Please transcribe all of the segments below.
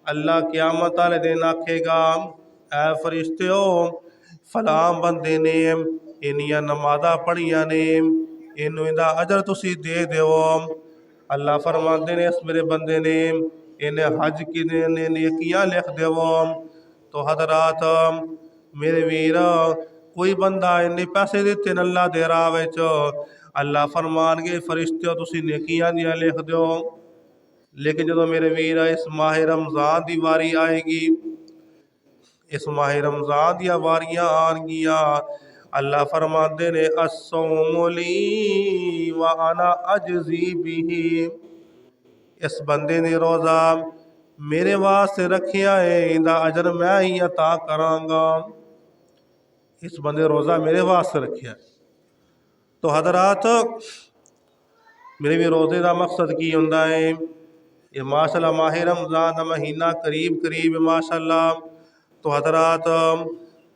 अल्लाह क़यामत वाले दिन आखेगा, ऐ फरिश्तेओ फलां बंदे ने इन्नियां नमाज़ां पढ़ियां ने, इन्नू इंदा अजर तुसी दे देवो। अल्लाह फरमाते ने इस मेरे बंदे ने इन्हें हज की ने नेकियां लिख देवो। तो हजरात मेरे वीर, कोई बंदा इन्ने पैसे दिते न अल्लाह दे राह विच, अल्लाह फरमानगे फरिश्तेओ तुसी नेकियां दियां लिख दो। लेकिन जो मेरे वीर इस माह रमज़ान की वारी आएगी, इस माह रमज़ान दियां वारियां आनगियां, अल्लाह फरमाते ने अस्सौमु ली व अना अजज़ी बिही, इस बंदे ने रोज़ा मेरे वास्ते रखिया है, इंदा अजर मैं ही अता करांगा। इस बंदे रोज़ा मेरे वास्ते रखिया। तो हजरात मेरे भी रोज़े का मकसद की होंदा है, ये माशाअल्लाह माह रमज़ान का महीना करीब करीब माशाअल्लाह। तो हजरात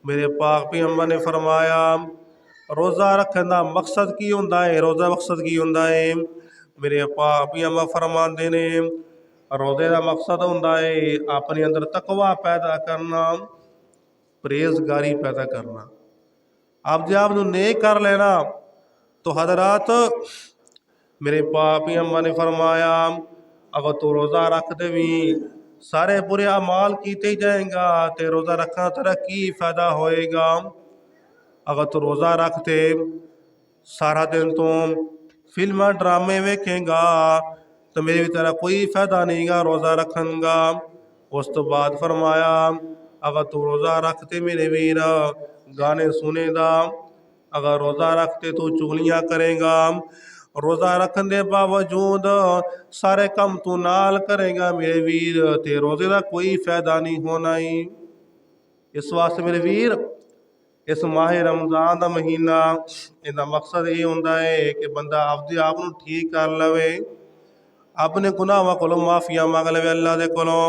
मेरे पाक पैगंबर ने फरमाया रोज़ा रखने का मकसद की होंदा है, रोज़ा मकसद की होंदा है। मेरे पाक पैगंबर फरमाते ने रोज़े का मकसद होंदा है अपने अंदर तकवा पैदा करना, परहेजगारी पैदा करना। आप जब आप नेक कर लेना तो हजरात मेरे पाक पैगंबर ने फरमाया अगर तू रोज़ा रख दे भी सारे बुरे अमाल किए जाएगा, तो रोज़ा रखना तेरा की फ़ायदा होएगा। अगर तू रोज़ा रखते सारा दिन तो फिल्म ड्रामे वेखेगा तो मेरे भी तेरा कोई फ़ायदा नहीं गा रोज़ा रखन का। उस तो बाद फरमाया अगर तू रोज़ा रखते मेरे वीर गाने सुनेगा, अगर रोज़ा रखते तो चुगलियाँ करेगा, रोज़ा रखने के बावजूद सारे कम तू नाल करेगा मेरे वीर, ते रोज़े का कोई फ़ायदा नहीं होना ही। इस वास्ते मेरे वीर इस माह रमज़ान का महीना इहदा मकसद ये होंदा है कि बंदा आपदे आप नूं ठीक कर लवे, अपने गुनाहों को माफिया मंग लवे अल्लाह दे कोलों।